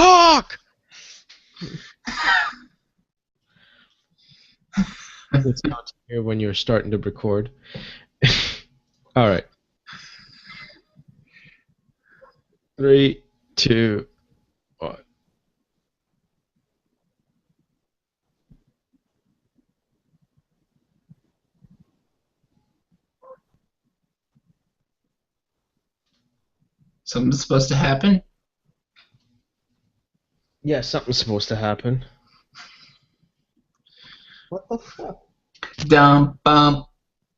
Talk! It's not to hear when you're starting to record. All right. 3, 2, 1. Something's supposed to happen? Yeah, something's supposed to happen. What the fuck? Dum bum,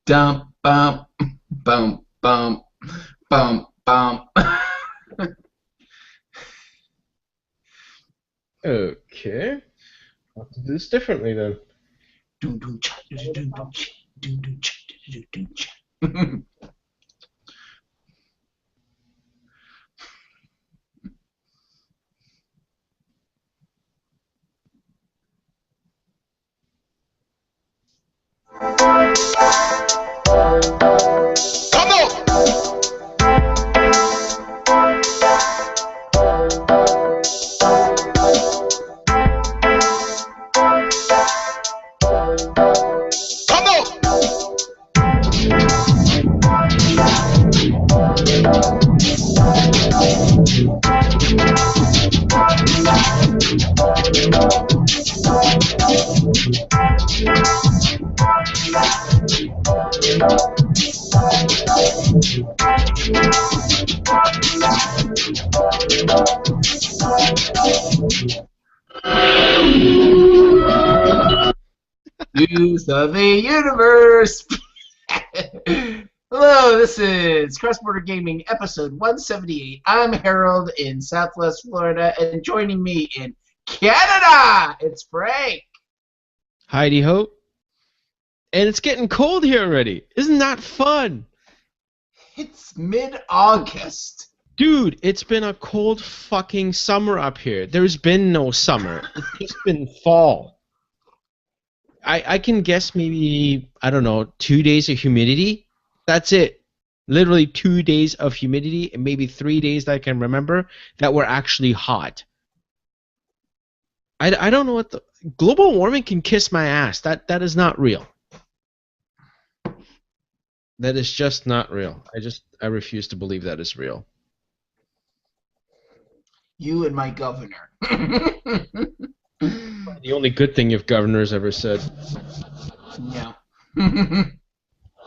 dum bum, bum bum, bum bum. Okay. I'll have to do this differently then. Dum dum cha, dum dum dum cha, dum dum cha, dum dum cha. Come on! Come on! News of the universe. Hello, this is Cross Border Gaming episode 178. I'm Harold in Southwest Florida, and joining me in Canada, it's Frank. Heidi ho. And it's getting cold here already. Isn't that fun? It's mid-August. Dude, it's been a cold fucking summer up here. There's been no summer. It's just been fall. I can guess maybe, I don't know, 2 days of humidity. That's it. Literally 2 days of humidity and maybe 3 days that I can remember that were actually hot. I don't know what the... Global warming can kiss my ass. That is not real. That is just not real. I refuse to believe that is real. You and my governor. The only good thing your governor's ever said. Yeah.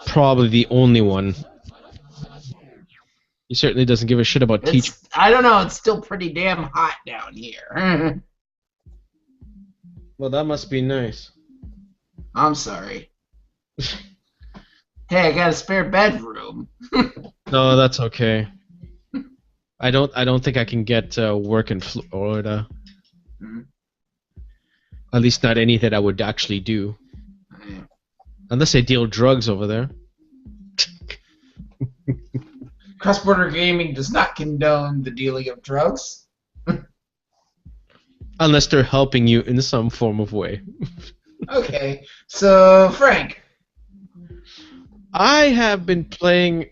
Probably the only one. He certainly doesn't give a shit about teaching. I don't know, it's still pretty damn hot down here. Well, that must be nice. I'm sorry. Hey, I got a spare bedroom. No, that's okay. I don't think I can get work in Florida. Hmm. At least not any that I would actually do. Yeah. Unless I deal drugs over there. Cross-border gaming does not condone the dealing of drugs. Unless they're helping you in some form of way. Okay, so Frank. I have been playing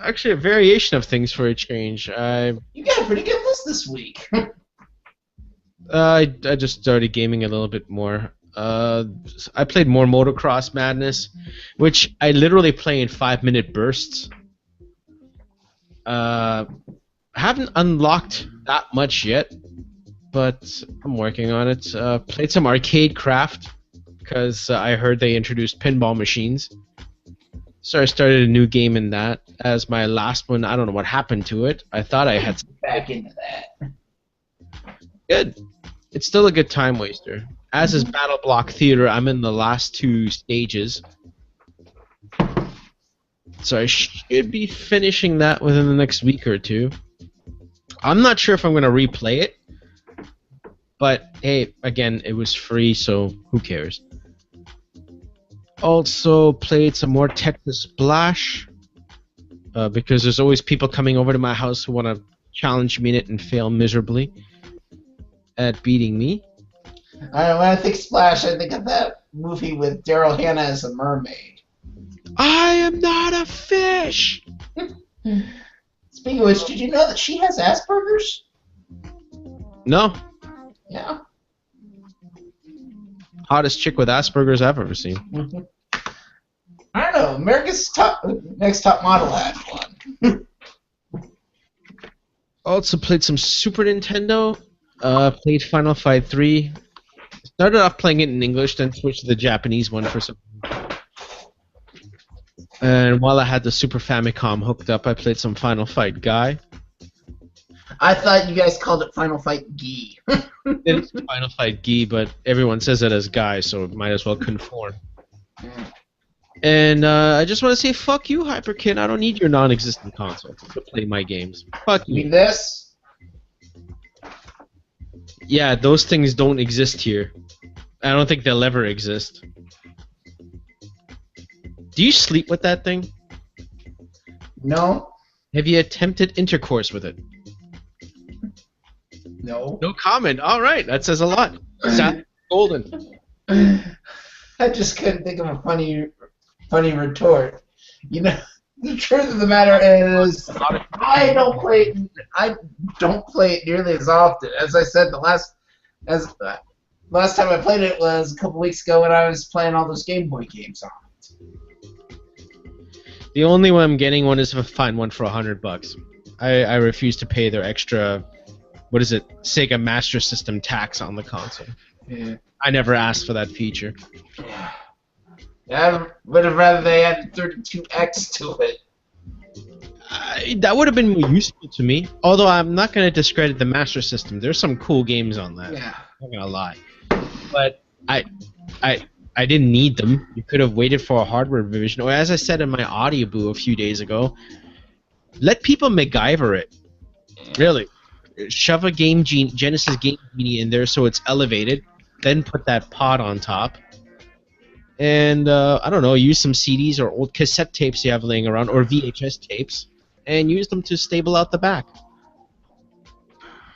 actually a variation of things for a change. You got a pretty good list this week. I just started gaming a little bit more. I played more Motocross Madness, which I literally play in 5-minute bursts. Haven't unlocked that much yet, but I'm working on it. Played some Arcade Craft, because I heard they introduced pinball machines. So I started a new game in that. As my last one, I don't know what happened to it. I thought I had... Back into that. Good. It's still a good time waster. As is Battle Block Theater, I'm in the last 2 stages. So I should be finishing that within the next week or 2. I'm not sure if I'm going to replay it. But, hey, again, it was free, so who cares? Also played some more Texas Splash. Because there's always people coming over to my house who want to challenge me in it and fail miserably at beating me. When I think Splash, I think of that movie with Daryl Hannah as a mermaid. I am not a fish! Speaking of which, did you know that she has Asperger's? No, Yeah. hottest chick with Asperger's I've ever seen. Mhm. I don't know. America's next top model had one. Also played some Super Nintendo. Played Final Fight 3. Started off playing it in English, then switched to the Japanese one for some. And while I had the Super Famicom hooked up, I played some Final Fight Guy. I thought you guys called it Final Fight Gi. It's Final Fight Guy, but everyone says it as Guy, so it might as well conform. And I just want to say, fuck you, Hyperkin. I don't need your non-existent console to play my games. Fuck You you. mean this? Yeah, those things don't exist here. I don't think they'll ever exist. Do you sleep with that thing? No. Have you attempted intercourse with it? No. No comment. All right, that says a lot. Sounds golden. I just couldn't think of a funny retort. You know, the truth of the matter is, I don't play it nearly as often. As I said, last time I played it was a couple weeks ago when I was playing all those Game Boy games on it. The only way I'm getting one is if I find one for $100. I refuse to pay their extra, what is it, Sega Master System tax on the console. Yeah. I never asked for that feature. I would have rather they added 32X to it. That would have been more useful to me. Although I'm not going to discredit the Master System. There's some cool games on that. Yeah. I'm not going to lie. But I didn't need them. You could have waited for a hardware revision. Or as I said in my audioboo a few days ago, let people MacGyver it. Really. Shove a Genesis Game Genie in there so it's elevated. Then put that pod on top. And, I don't know, use some CDs or old cassette tapes you have laying around, or VHS tapes, and use them to stable out the back.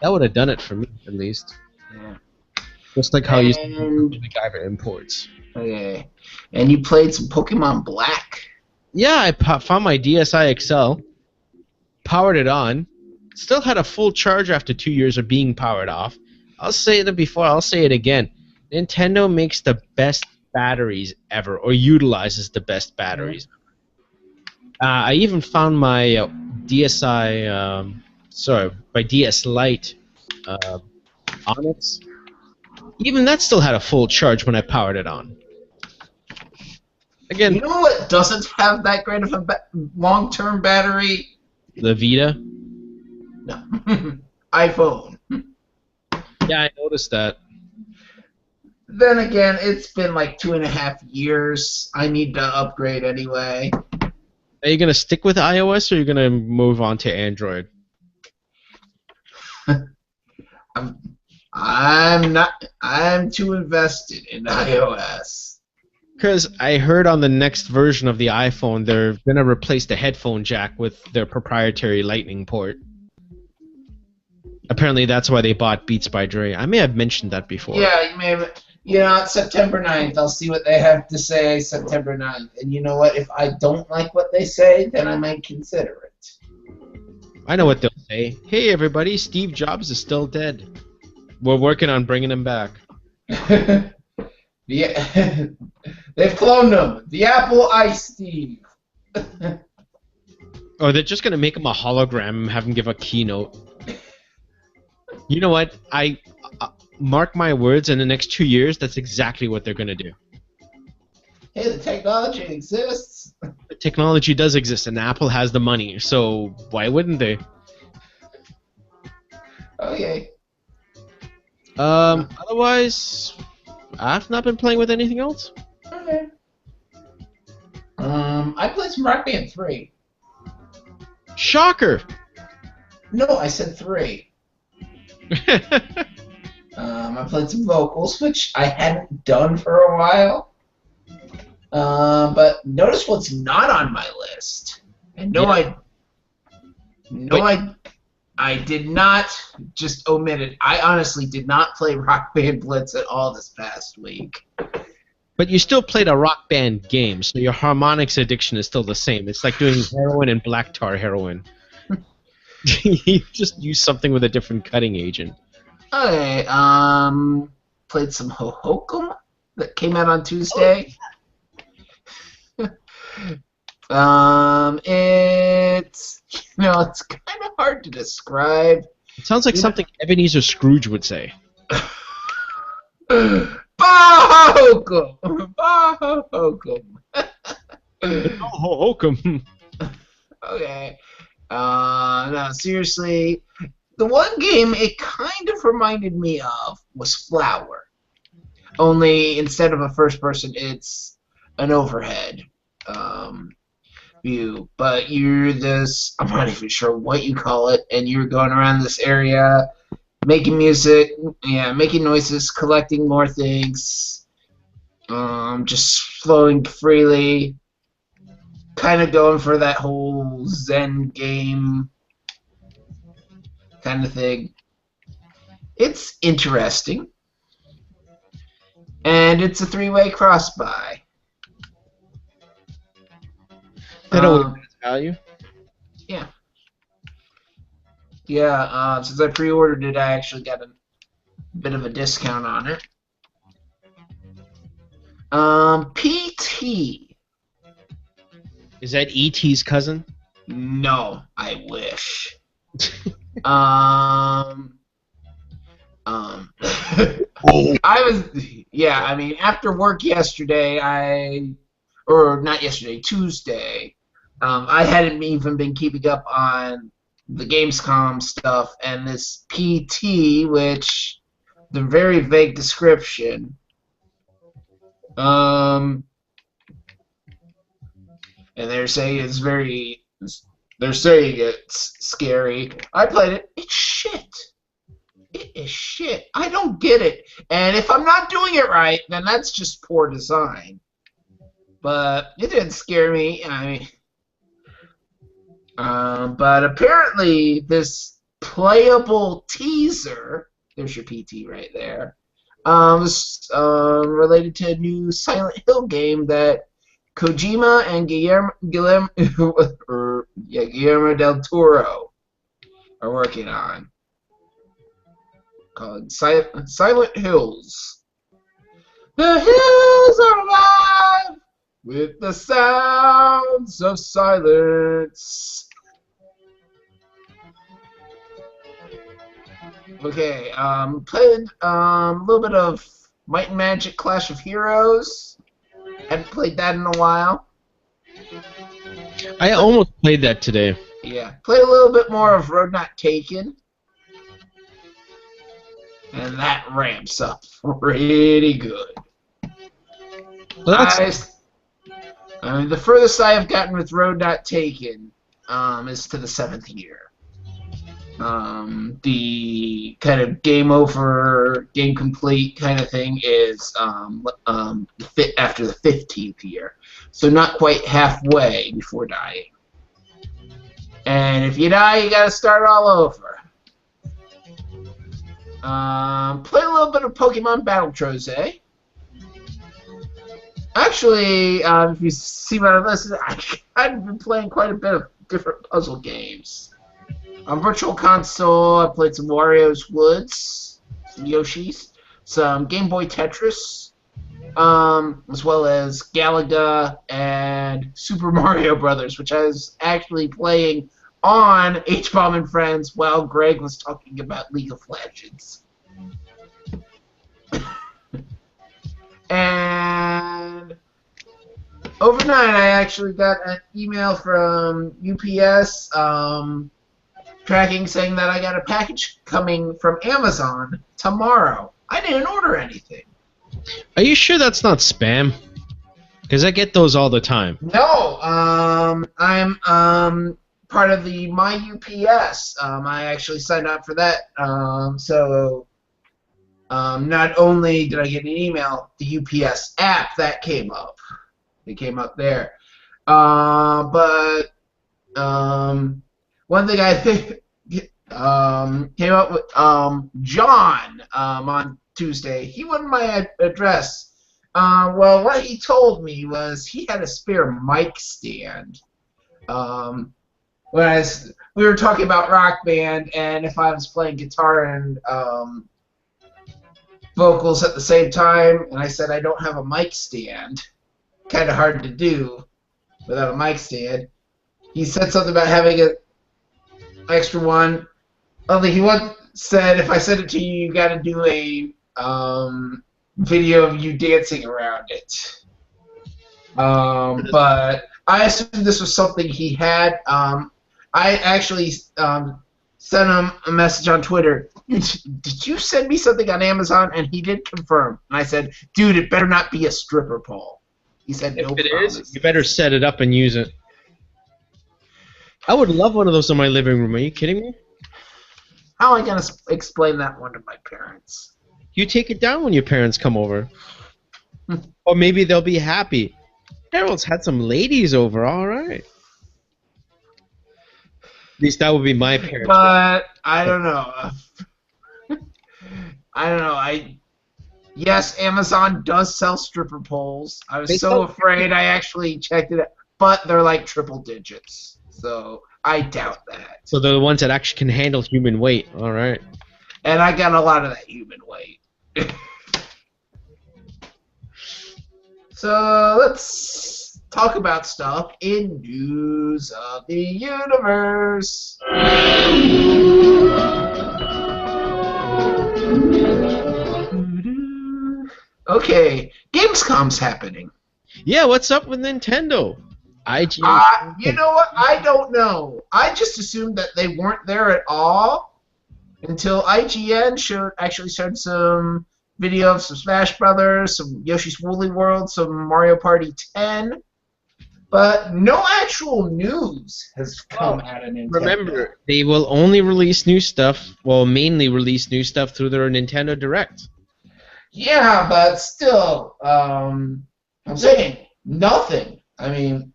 That would have done it for me, at least. Yeah. Just like how you used to And- do MacGyver imports. Okay. And you played some Pokemon Black. Yeah, I found my DSi XL, powered it on, still had a full charge after 2 years of being powered off. I'll say it before, I'll say it again. Nintendo makes the best batteries ever, or utilizes the best batteries. I even found my my DS Lite Onyx. Even that still had a full charge when I powered it on. Again, You know what doesn't have that great of a long-term battery? the Vita. No. iPhone. Yeah, I noticed that. Then again, it's been like 2.5 years. I need to upgrade anyway. Are you gonna stick with iOS, or are you gonna move on to Android? I'm not. I'm too invested in iOS. Because I heard on the next version of the iPhone, they're gonna replace the headphone jack with their proprietary Lightning port. Apparently, that's why they bought Beats by Dre. I may have mentioned that before. Yeah, you may have. You know, it's September 9th. I'll see what they have to say September 9th. And you know what? If I don't like what they say, then I might consider it. I know what they'll say. Hey, everybody, Steve Jobs is still dead. We're working on bringing him back. Yeah, they've cloned him. The Apple Steve. Or they're just gonna make him a hologram and have him give a keynote. You know what? I mark my words. In the next 2 years, that's exactly what they're gonna do. Hey, the technology exists. The technology does exist, and Apple has the money, so why wouldn't they? Okay. Otherwise, I've not been playing with anything else. Okay. I played some Rock Band 3. Shocker! No, I said 3. I played some vocals, which I hadn't done for a while. But notice what's not on my list. And no, Yeah. I did not just omit it. I honestly did not play Rock Band Blitz at all this past week. But you still played a Rock Band game, so your harmonics addiction is still the same. It's like doing heroin and black tar heroin. You just use something with a different cutting agent. Okay, played some Hohokum that came out on Tuesday. It's it's kind of hard to describe. It sounds like something Ebenezer Scrooge would say. Bahokum! Bahokum! Oh, Hokum. Okay. No, seriously, the one game it kind of reminded me of was Flower. Only instead of a first person, it's an overhead view. But you're this, I'm not even sure what you call it, and you're going around this area making music, making noises, collecting more things, just flowing freely. Kind of going for that whole Zen game kind of thing. It's interesting. And it's a 3-way cross-buy. That always has value. Yeah. Yeah, since I pre-ordered it, I actually got a bit of a discount on it. PT. Is that E.T.'s cousin? No, I wish. I mean, after work yesterday, Tuesday, I hadn't even been keeping up on the Gamescom stuff, and this PT, which, the very vague description, and they're saying it's scary. I played it. It's shit. It is shit. I don't get it. And if I'm not doing it right, then that's just poor design. But it didn't scare me. But apparently this playable teaser, there's your PT right there, was related to a new Silent Hill game that Kojima and Guillermo del Toro are working on, called Silent Hills. The hills are alive with the sounds of silence. Okay, played a little bit of Might and Magic Clash of Heroes. Haven't played that in a while. I almost played that today. Yeah, played a little bit more of Road Not Taken. And that ramps up pretty good. Well, that's... the furthest I have gotten with Road Not Taken is to the 7th year. The kind of game over, game complete kind of thing is after the 15th year. So not quite halfway before dying. And if you die, you gotta start all over. Play a little bit of Pokemon Battletrose. Actually, if you see my list, I've been playing quite a bit of different puzzle games. On Virtual Console, I played some Wario's Woods, some Yoshi's, some Game Boy Tetris, as well as Galaga and Super Mario Brothers, which I was actually playing on H-Bomb and Friends while Greg was talking about League of Legends. And overnight, I actually got an email from UPS tracking saying that I got a package coming from Amazon tomorrow. I didn't order anything. Are you sure that's not spam? Because I get those all the time. No, I'm part of the My UPS. I actually signed up for that. So not only did I get an email, the UPS app that came up. It came up there. But one thing I think came up with John on Tuesday. He wanted my address. Well, what he told me was he had a spare mic stand. We were talking about Rock Band, and if I was playing guitar and vocals at the same time, and I said I don't have a mic stand. Kind of hard to do without a mic stand. He said something about having an extra one. Only he once said, if I send it to you, you got to do a video of you dancing around it. But I assumed this was something he had. I actually sent him a message on Twitter. Did you send me something on Amazon? And he did confirm. And I said, dude, it better not be a stripper pole. He said, no If it promise. is, you better set it up and use it. I would love one of those in my living room. Are you kidding me? How am I going to explain that one to my parents? You take it down when your parents come over. Or maybe they'll be happy. Harold's had some ladies over, all right. At least that would be my parents. But I don't know. I don't know. Yes, Amazon does sell stripper poles. I was so afraid I actually checked it out. But they're like triple digits. So I doubt that. So they're the ones that actually can handle human weight, all right. And I got a lot of that human weight. So let's talk about stuff in news of the universe. Okay, Gamescom's happening. Yeah, what's up with Nintendo? You know what? I don't know. I just assumed that they weren't there at all until IGN actually showed some video of some Smash Brothers, some Yoshi's Woolly World, some Mario Party 10, but no actual news has come out of Nintendo. Remember, they will only release new stuff, well, mainly release new stuff through their Nintendo Direct. Yeah, but still, I'm saying nothing. I mean,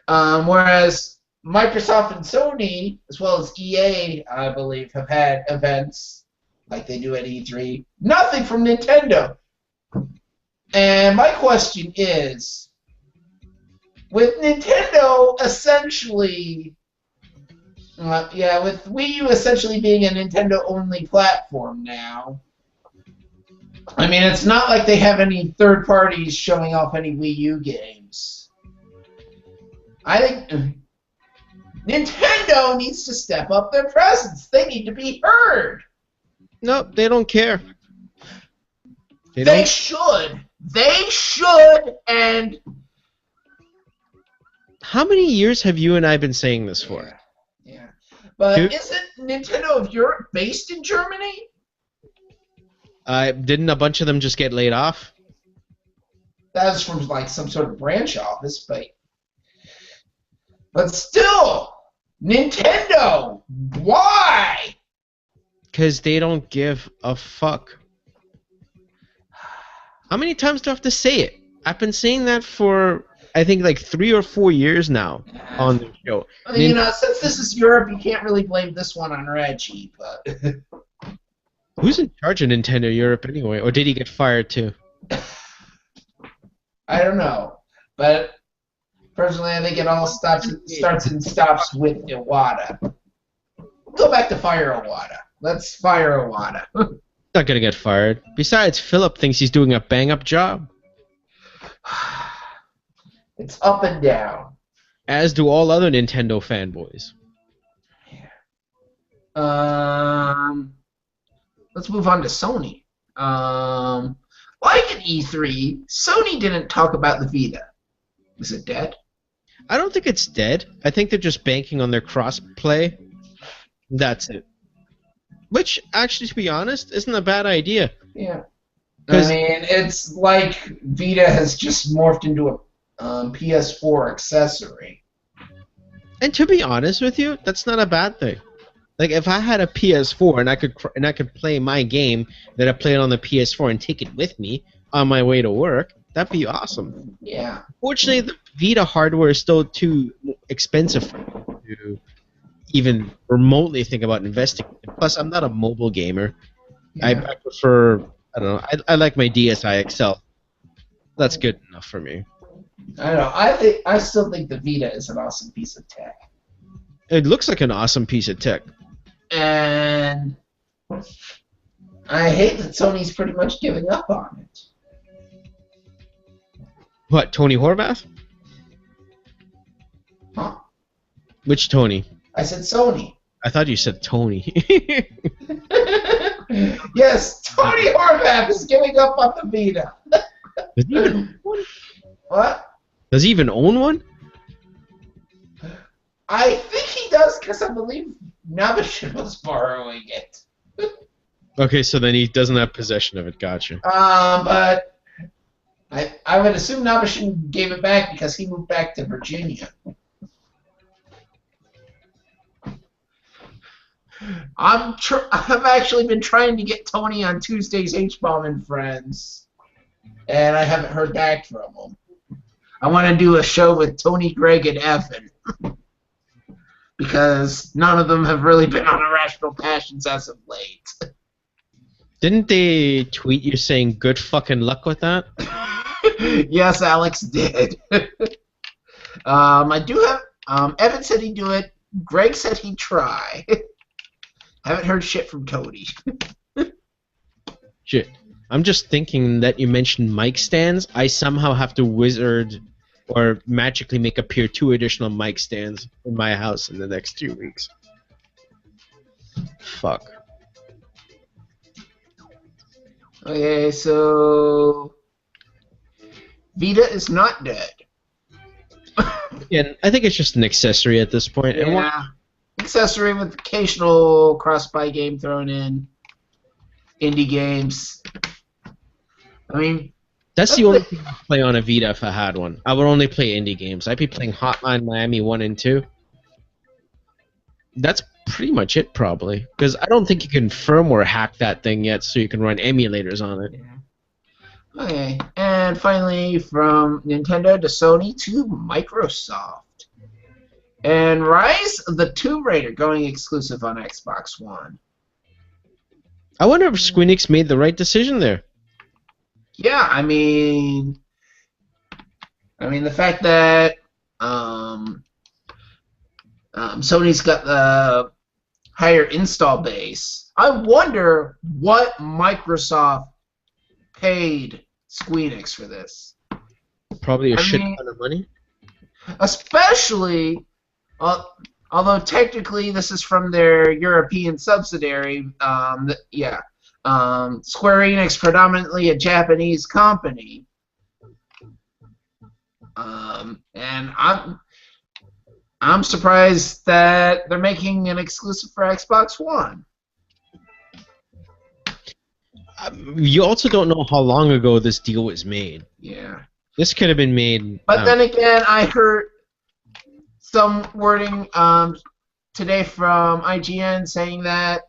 whereas Microsoft and Sony, as well as EA, I believe, have had events like they do at E3. Nothing from Nintendo. And my question is, with Nintendo essentially, with Wii U essentially being a Nintendo-only platform now, I mean, it's not like they have any third parties showing off any Wii U games. I think Nintendo needs to step up their presence. They need to be heard. Nope, they don't care. They should. They should, and... How many years have you and I been saying this for? Yeah. But isn't Nintendo of Europe based in Germany? Didn't a bunch of them just get laid off? That's from like some sort of branch office, but still, Nintendo, why? Because they don't give a fuck. How many times do I have to say it? I've been saying that for, I think, like 3 or 4 years now on the show. I mean, since this is Europe, you can't really blame this one on Reggie, but... Who's in charge of Nintendo Europe anyway? Or did he get fired too? I don't know. But personally, I think it all starts and stops with Iwata. Go back to fire Iwata. Let's fire Iwata. Not gonna get fired. Besides, Philip thinks he's doing a bang-up job. It's up and down. As do all other Nintendo fanboys. Let's move on to Sony. Like at E3, Sony didn't talk about the Vita. Is it dead? I don't think it's dead. I think they're just banking on their cross-play. That's it. Which, actually, to be honest, isn't a bad idea. Yeah. I mean, it's like Vita has just morphed into a PS4 accessory. And to be honest with you, that's not a bad thing. Like, if I had a PS4 and I could play my game that I played on the PS4 and take it with me on my way to work, that'd be awesome. Yeah. Fortunately, the Vita hardware is still too expensive for me to even remotely think about investing in it. Plus, I'm not a mobile gamer. Yeah. I prefer, I don't know, I like my DSi XL. That's good enough for me. I don't know. I still think the Vita is an awesome piece of tech. It looks like an awesome piece of tech. And I hate that Sony's pretty much giving up on it. What, Tony Horvath? Huh? Which Tony? I said Sony. I thought you said Tony. Yes, Tony Horvath is giving up on the Vita. Does he even own one? What? Does he even own one? I think he does because I believe Nabishin was borrowing it. Okay, so then he doesn't have possession of it. Gotcha. But I would assume Nabishin gave it back because he moved back to Virginia. I've actually been trying to get Tony on Tuesday's H-Bomb and Friends, and I haven't heard back from him. I want to do a show with Tony, Greg, and Evan because none of them have really been on Irrational Passions as of late. Didn't they tweet you saying good fucking luck with that? Yes, Alex did. I do have. Evan said he'd do it. Greg said he'd try. Haven't heard shit from Tony. Shit. I'm just thinking that you mentioned mic stands. I somehow have to wizard or magically make appear 2 additional mic stands in my house in the next 2 weeks. Fuck. Okay, so Vita is not dead. Yeah, I think it's just an accessory at this point. And Yeah. Accessory with occasional cross-buy game thrown in. Indie games. I mean, that's the only thing I'd play on a Vita if I had one. I would only play indie games. I'd be playing Hotline Miami 1 and 2. That's pretty much it, probably. Because I don't think you can firmware hack that thing yet so you can run emulators on it. yeah. Okay, and finally from Nintendo to Sony to Microsoft. And Rise of the Tomb Raider going exclusive on Xbox One. I wonder if Squeenix made the right decision there. Yeah, I mean the fact that Sony's got the higher install base. I wonder what Microsoft paid Squeenix for this. Probably a I shit mean- ton of money. Especially, although technically this is from their European subsidiary, Square Enix, predominantly a Japanese company, and I'm surprised that they're making an exclusive for Xbox One. You also don't know how long ago this deal was made. Yeah. This could have been made. But then again, I heard some wording today from IGN saying that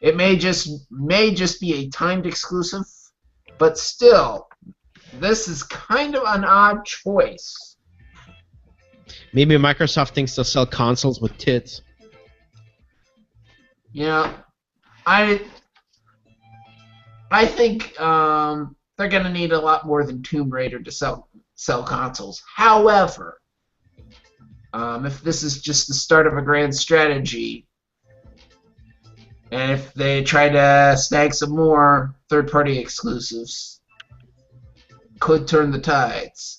it may just be a timed exclusive, but still, this is kind of an odd choice. Maybe Microsoft thinks they'll sell consoles with tits. Yeah, I think they're gonna need a lot more than Tomb Raider to sell consoles. However, if this is just the start of a grand strategy, and if they try to snag some more third-party exclusives, could turn the tides.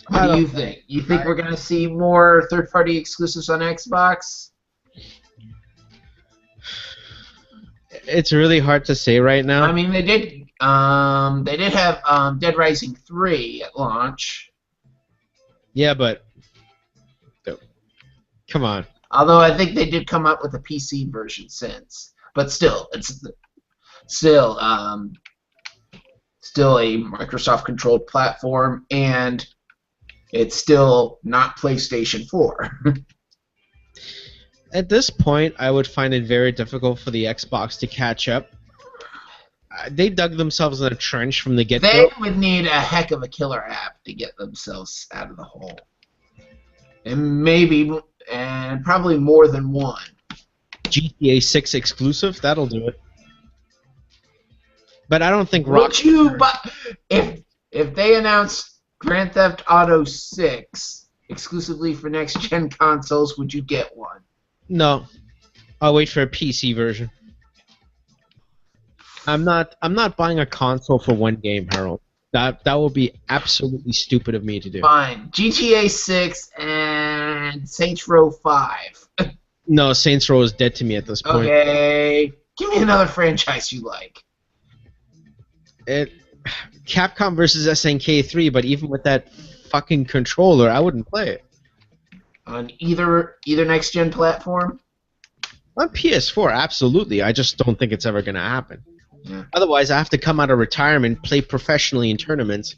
What do you think? You think we're gonna see more third-party exclusives on Xbox? It's really hard to say right now. I mean, they did have Dead Rising 3 at launch. Yeah, but come on. Although I think they did come up with a PC version since, but still, it's still a Microsoft-controlled platform, and it's still not PlayStation 4. At this point, I would find it very difficult for the Xbox to catch up. They dug themselves in a trench from the get-go. They would need a heck of a killer app to get themselves out of the hole, and probably more than one. GTA 6 exclusive, that'll do it. But I don't think Would you? But if they announce Grand Theft Auto 6 exclusively for next-gen consoles, would you get one? No. I'll wait for a PC version. I'm not buying a console for one game, Harold. That will be absolutely stupid of me to do. Fine. GTA 6 and Saints Row 5. No, Saints Row is dead to me at this point. Okay. Give me another franchise you like. Capcom versus SNK 3, but even with that fucking controller, I wouldn't play it. On either next gen platform? On PS4, absolutely. I just don't think it's ever going to happen. Yeah. Otherwise, I have to come out of retirement, play professionally in tournaments,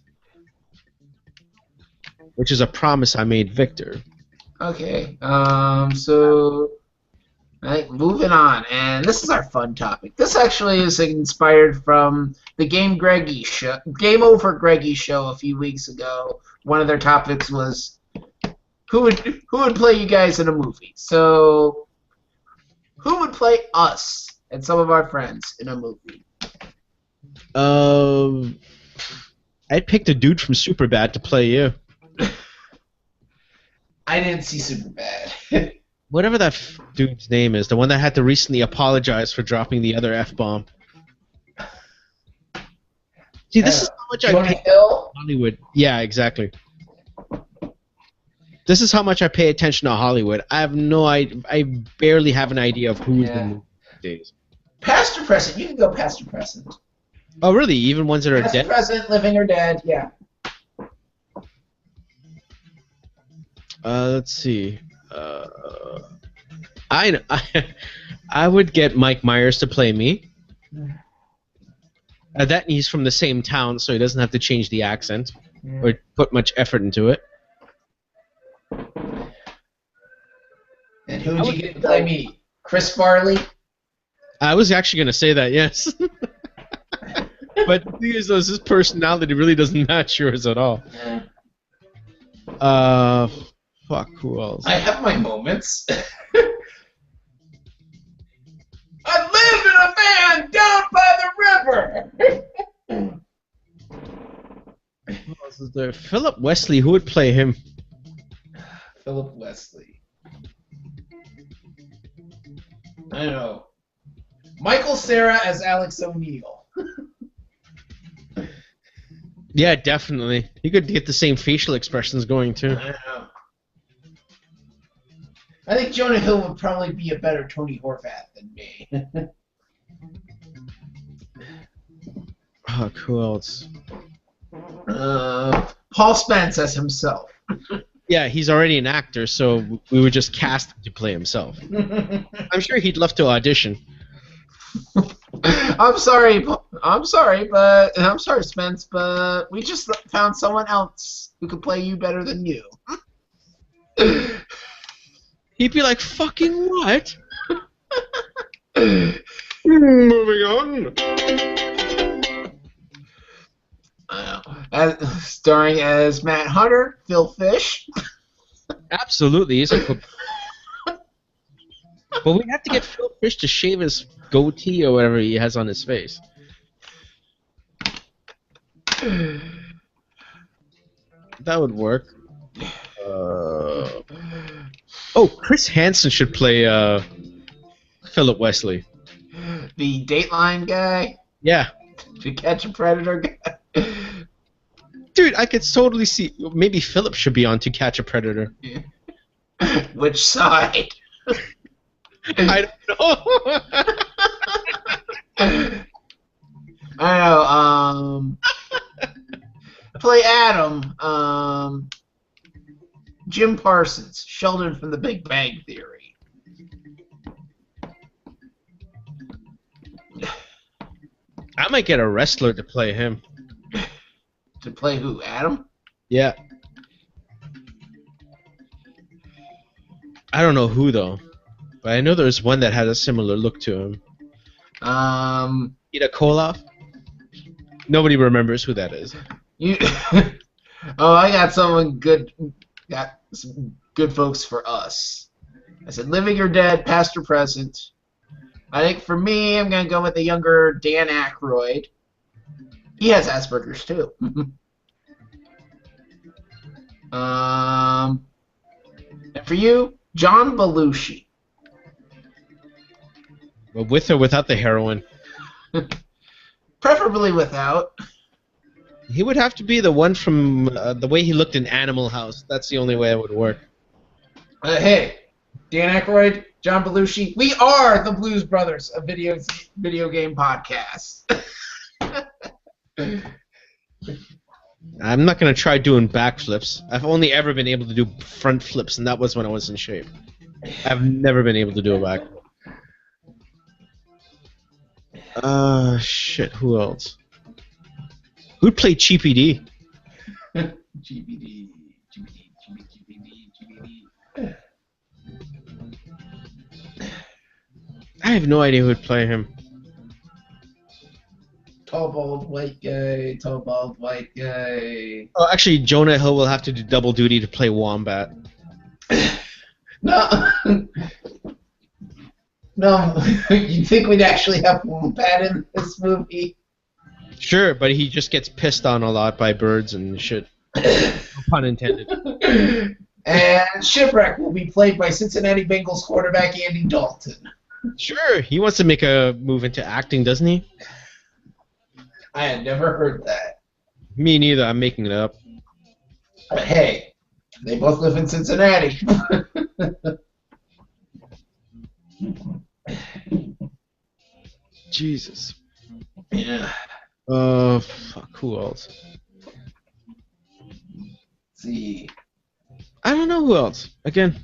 which is a promise I made Victor. Okay. So I think moving on, and this is our fun topic. This actually is inspired from the Game Over Greggy show a few weeks ago. One of their topics was who would play you guys in a movie. So who would play us and some of our friends in a movie? I'd pick the dude from Superbad to play you. I didn't see Superbad. Whatever that dude's name is, the one that had to recently apologize for dropping the other F-bomb. See, this is how much I pay Hill? Hollywood. Yeah, exactly. This is how much I pay attention to Hollywood. I have no idea. I barely have an idea of who's in the movie these days. Past or present? You can go past or present. Oh, really? Even ones that are Past dead? or present, living or dead, yeah. Let's see. I would get Mike Myers to play me. That he's from the same town, so he doesn't have to change the accent or put much effort into it. And who would you get to play me? Chris Farley? I was actually going to say that, yes. But the thing is, though, his personality really doesn't match yours at all. Fuck, who else? I have my moments. I live in a van down by the river! Who else is there? Philip Wesley, who would play him? Philip Wesley. I don't know. Michael Cera as Alex O'Neill. Yeah, definitely. You could get the same facial expressions going, too. I don't know. I think Jonah Hill would probably be a better Tony Horvath than me. Fuck, who else? Paul Spence as himself. Yeah, he's already an actor, so we would just cast him to play himself. I'm sure he'd love to audition. I'm sorry, Spence, but we just found someone else who could play you better than you. He'd be like, fucking what? Moving on. Starring as Matt Hunter, Phil Fish. Absolutely, he's a cook. But we'd have to get Phil Fish to shave his goatee or whatever he has on his face. That would work. Oh, Chris Hansen should play Philip Wesley. The Dateline guy? Yeah. To Catch a Predator guy? Dude, I could totally see. Maybe Philip should be on To Catch a Predator. Yeah. Which side? I don't know. I don't know. Play Adam. Jim Parsons, Sheldon from The Big Bang Theory. I might get a wrestler to play him. To play who? Adam? Yeah. I don't know who though, but I know there's one that had a similar look to him. Ida Koloff? Nobody remembers who that is. You. Oh, I got someone good. Got some good folks for us. I said, living or dead, past or present. I think for me, I'm gonna go with the younger Dan Aykroyd. He has Asperger's too. And for you, John Belushi. But with or without the heroin. Preferably without. He would have to be the one from the way he looked in Animal House. That's the only way it would work. Hey, Dan Aykroyd, John Belushi, we are the Blues Brothers, a video game podcast. I'm not going to try doing backflips. I've only ever been able to do front flips, and that was when I was in shape. I've never been able to do a back. Shit, who else? Who'd play Cheapy D? GBD. I have no idea who'd play him. Tall, bald, white guy. Tall, bald, white guy. Oh, actually, Jonah Hill will have to do double duty to play Wombat. No. No. You think we'd actually have Wombat in this movie? Sure, but he just gets pissed on a lot by birds and shit. No pun intended. And Shipwreck will be played by Cincinnati Bengals quarterback Andy Dalton. Sure, he wants to make a move into acting, doesn't he? I had never heard that. Me neither, I'm making it up. But hey, they both live in Cincinnati. Jesus. Yeah. Fuck, who else? Let's see. I don't know who else. Again,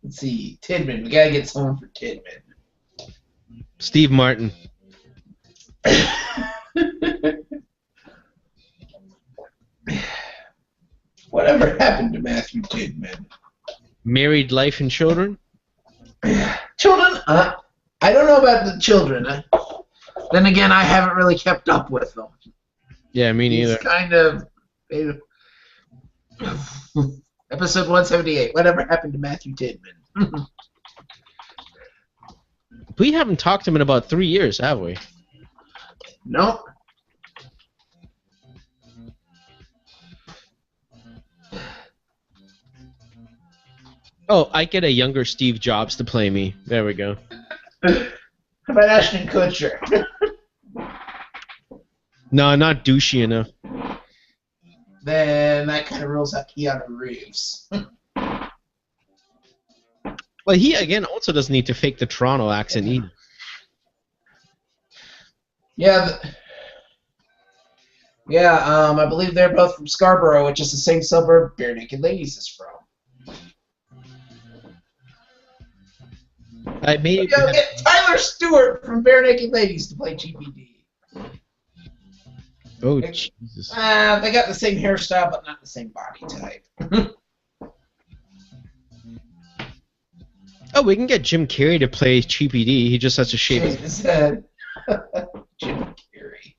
Let's see. Tidman. We gotta get someone for Tidman. Steve Martin. Whatever happened to Matthew Tidman? Married, life, and children? Children? I don't know about the children. Then again, I haven't really kept up with them. Yeah, me neither. He's kind of... Episode 178. Whatever happened to Matthew Tidman? We haven't talked to him in about 3 years, have we? Nope. Oh, I get a younger Steve Jobs to play me. There we go. How about Ashton Kutcher? No, not douchey enough. Then that kind of rules out Keanu Reeves. Well, he, again, also doesn't need to fake the Toronto accent either. Yeah. I believe they're both from Scarborough, which is the same suburb Bare Naked Ladies is from. Get Tyler Stewart from Bare Naked Ladies to play GPD. Oh, Jesus. They got the same hairstyle, but not the same body type. Oh, we can get Jim Carrey to play Cheapy D. He just has to shave his head. Jim Carrey.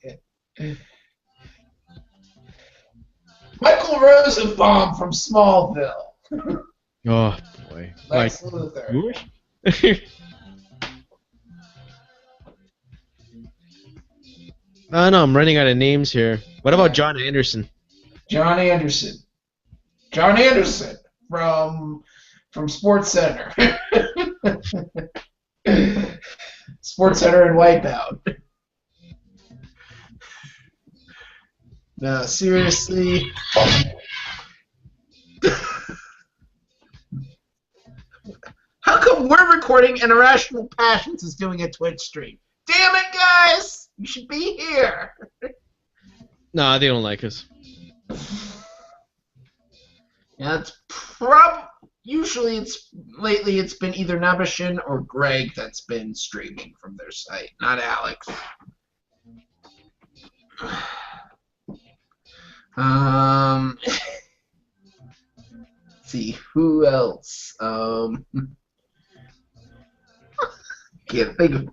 Michael Rosenbaum from Smallville. Oh, boy. Lex Luthor. No, I'm running out of names here. What about John Anderson? John Anderson from Sports Center. Sports Center and Wipeout. No, seriously. How come we're recording and Irrational Passions is doing a Twitch stream? Damn it, guys! You should be here. Nah, they don't like us. Yeah, usually lately it's been either Nabashin or Greg that's been streaming from their site, not Alex. Let's see who else. Can't think of.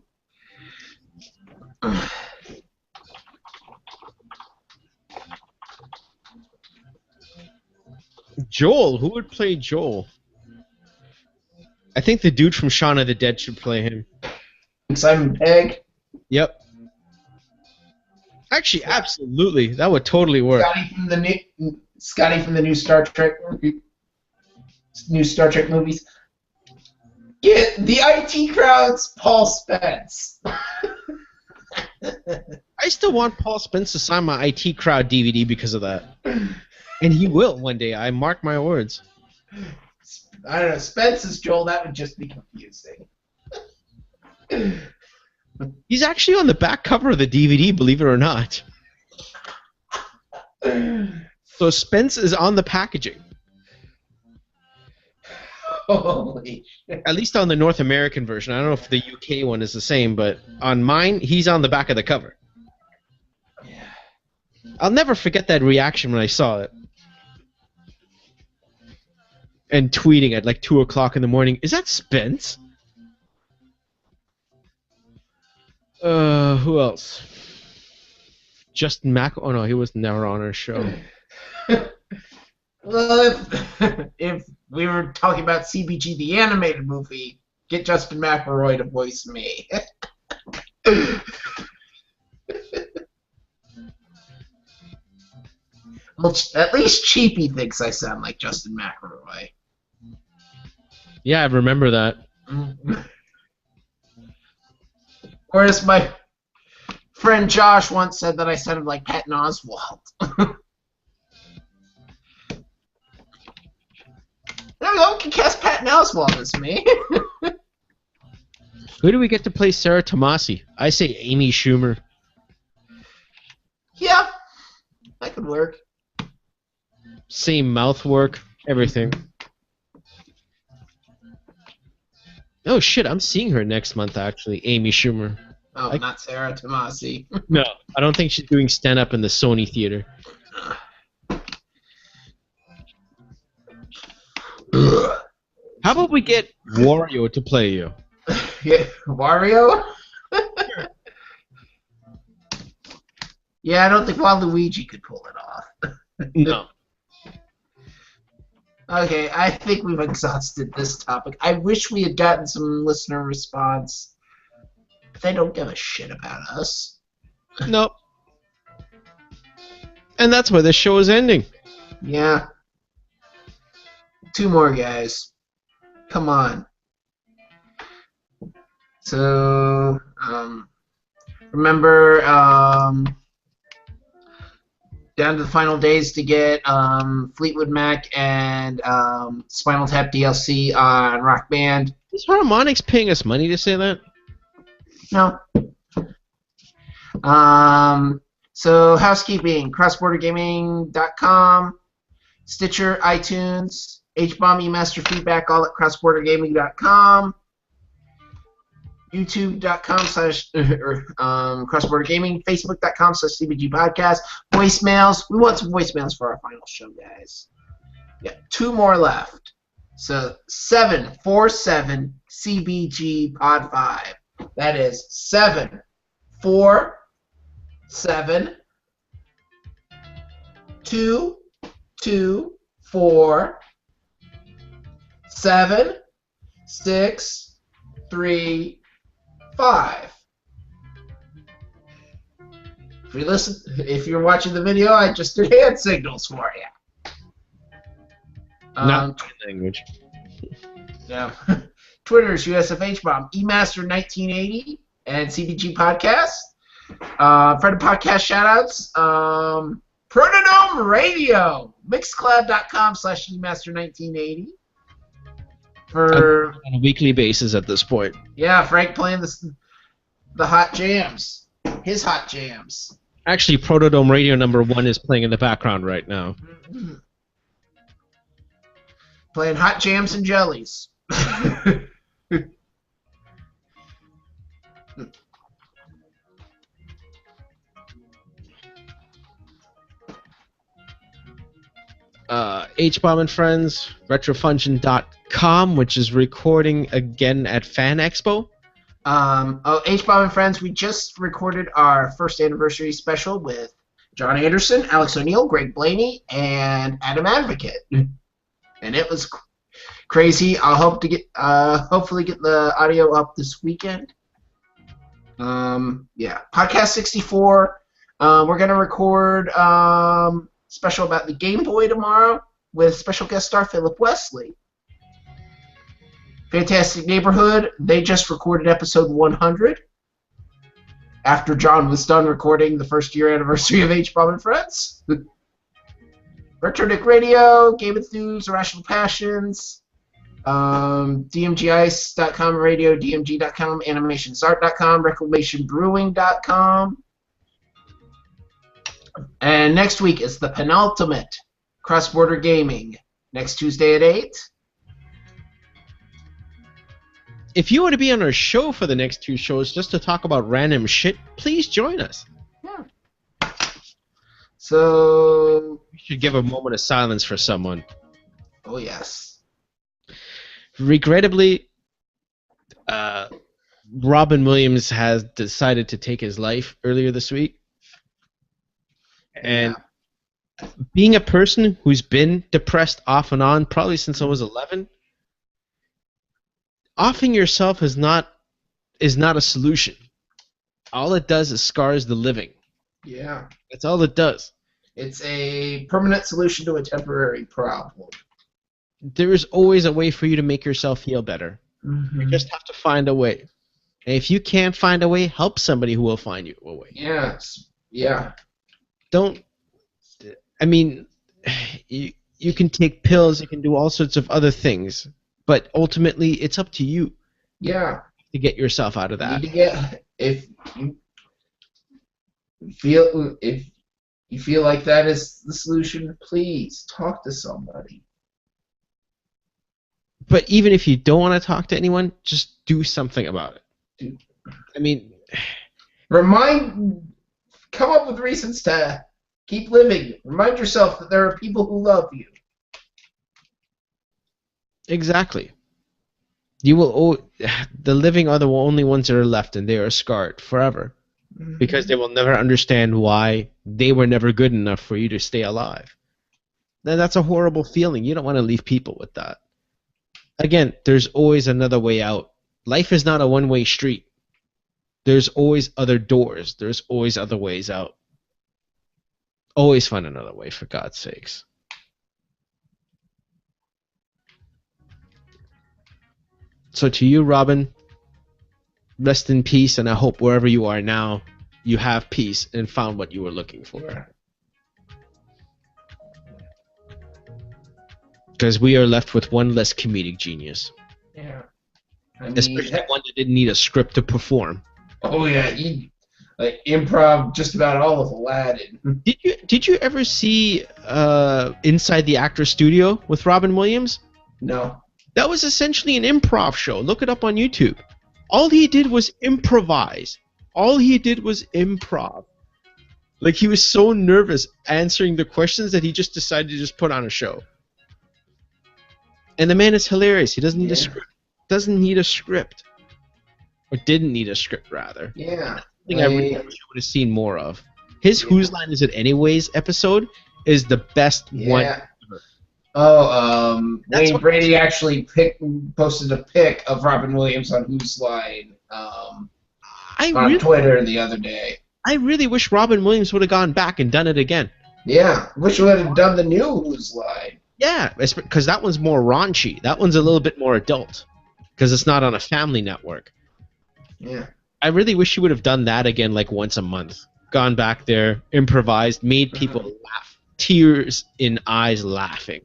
Joel, who would play Joel? I think the dude from Shaun of the Dead should play him. Simon Pegg. Yep. Actually, absolutely, that would totally work. Scotty from the new Star Trek movies. Get the IT crowd's Paul Spence. I still want Paul Spence to sign my IT Crowd DVD because of that. And he will one day, I mark my words. I don't know, Spence's Joel, that would just be confusing. He's actually on the back cover of the DVD, believe it or not. So Spence is on the packaging. Holy shit. At least on the North American version. I don't know if the UK one is the same, but on mine, he's on the back of the cover. Yeah. I'll never forget that reaction when I saw it. And tweeting at like 2 o'clock in the morning, is that Spence? Who else? Justin Mack? Oh no, he was never on our show. Well, if we were talking about CBG the animated movie, get Justin McElroy to voice me. Well, at least Cheapy thinks I sound like Justin McElroy. Yeah, I remember that. Whereas my friend Josh once said that I sounded like Patton Oswalt. No one can cast Patton Oswalt as me. Who do we get to play Sarah Tomasi? I say Amy Schumer. Yeah, that could work. Same mouth work, everything. Oh shit, I'm seeing her next month actually, Amy Schumer. Oh, not Sarah Tomasi. No, I don't think she's doing stand-up in the Sony Theater. How about we get Wario to play you? Yeah, Wario? Yeah, I don't think Waluigi could pull it off. No. Okay, I think we've exhausted this topic. I wish we had gotten some listener response. They don't give a shit about us. Nope. And that's why this show is ending. Yeah. 2 more, guys. Come on. So, remember, down to the final days to get Fleetwood Mac and Spinal Tap DLC on Rock Band. Is Harmonix paying us money to say that? No. So, housekeeping, crossbordergaming.com, Stitcher, iTunes, HBomb, eMaster Feedback, all at crossbordergaming.com, youtube.com/crossbordergaming, facebook.com/CBG podcast, voicemails. We want some voicemails for our final show, guys. Yeah, 2 more left. So 747 CBG Pod 5. That is 747 224 7635. If you're watching the video, I just did hand signals for you. Not my language. Yeah. Twitter's USFHBomb, eMaster1980, and CBG Podcast. Friend of podcast shoutouts. Protodome Radio, mixcloud.com/eMaster1980. For on a weekly basis at this point. Yeah, Frank playing the hot jams. His hot jams. Actually, Protodome Radio #1 is playing in the background right now. Playing hot jams and jellies. HBomb and Friends, retrofunction.com, which is recording again at Fan Expo. HBomb and Friends, we just recorded our first anniversary special with John Anderson, Alex O'Neill, Greg Blaney, and Adam Advocate. And it was crazy. I'll hope to get hopefully get the audio up this weekend. Yeah, Podcast 64. We're gonna record special about the Game Boy tomorrow with special guest star Philip Wesley. Fantastic Neighborhood, they just recorded episode 100 after John was done recording the first year anniversary of H-Bomb and Friends. Retro Nick Radio, Game Enthuse, Irrational Passions, DMGIce.com radio, DMG.com, AnimationsArt.com, ReclamationBrewing.com. And next week is the penultimate Cross-Border Gaming, next Tuesday at 8. If you want to be on our show for the next 2 shows just to talk about random shit, please join us. Yeah. So... We should give a moment of silence for someone. Oh, yes. Regrettably, Robin Williams has decided to take his life earlier this week. And being a person who's been depressed off and on probably since I was 11, offing yourself is not a solution. All it does is scars the living. Yeah. That's all it does. It's a permanent solution to a temporary problem. There is always a way for you to make yourself feel better. Mm-hmm. You just have to find a way. And if you can't find a way, help somebody who will find you a way. Yes. Yeah. You can take pills, you can do all sorts of other things, but ultimately it's up to you. Yeah. To get yourself out of that. If you feel like that is the solution, please talk to somebody. But even if you don't want to talk to anyone, just do something about it. Come up with reasons to keep living. Remind yourself that there are people who love you. Exactly. The living are the only ones that are left, and they are scarred forever. Mm-hmm. Because they will never understand why they were never good enough for you to stay alive. Then that's a horrible feeling. You don't want to leave people with that. Again, there's always another way out. Life is not a one-way street. There's always other doors. There's always other ways out. Always find another way, for God's sakes. So to you, Robin, rest in peace, and I hope wherever you are now, you have peace and found what you were looking for. Because we are left with one less comedic genius. Yeah. Especially one that didn't need a script to perform. Oh yeah, improv just about all of Aladdin. Did you ever see Inside the Actors Studio with Robin Williams? No. That was essentially an improv show. Look it up on YouTube. All he did was improvise. All he did was improv. Like, he was so nervous answering the questions that he just decided to just put on a show. And the man is hilarious. He doesn't need a script. Doesn't need a script. Or didn't need a script, rather. Yeah. I really wish I would have seen more of. His Whose Line Is It Anyways episode is the best one ever. Oh, Wayne Brady actually posted a pic of Robin Williams on Whose Line on Twitter the other day. I really wish Robin Williams would have gone back and done it again. Yeah, wish we would have done the new Whose Line. Yeah, because that one's more raunchy. That one's a little bit more adult. Because it's not on a family network. Yeah. I really wish you would have done that again, like once a month. Gone back there, improvised, made people laugh. Tears in eyes laughing.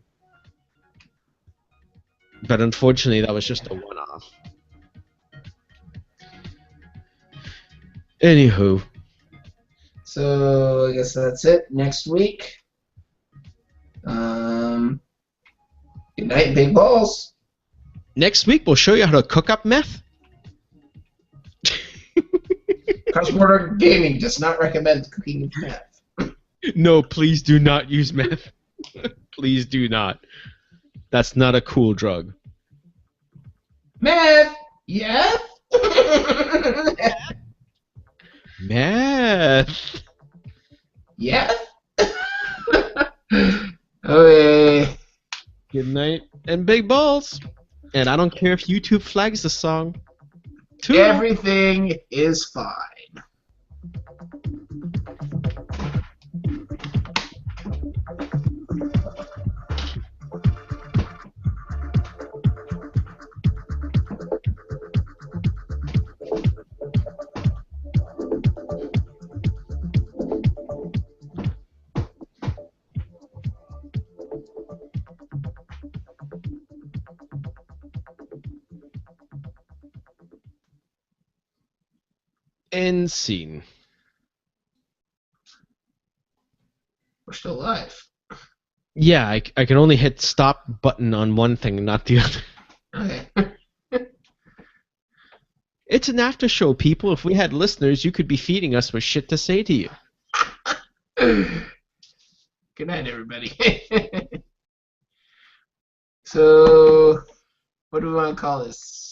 But unfortunately, that was just a one-off. Anywho. So, I guess that's it. Next week. Good night, big balls. Next week, we'll show you how to cook up meth. Cross-Border Gaming does not recommend cooking with meth. No, please do not use meth. Please do not. That's not a cool drug. Meth! Yeah? Meth! Yeah? Okay. Good night and big balls. And I don't care if YouTube flags the song. Everything is fine. End scene. We're still live. Yeah, I can only hit stop button on one thing, not the other. Okay. It's an after show, people. If we had listeners, you could be feeding us with shit to say to you. Good night, everybody. So, what do we want to call this?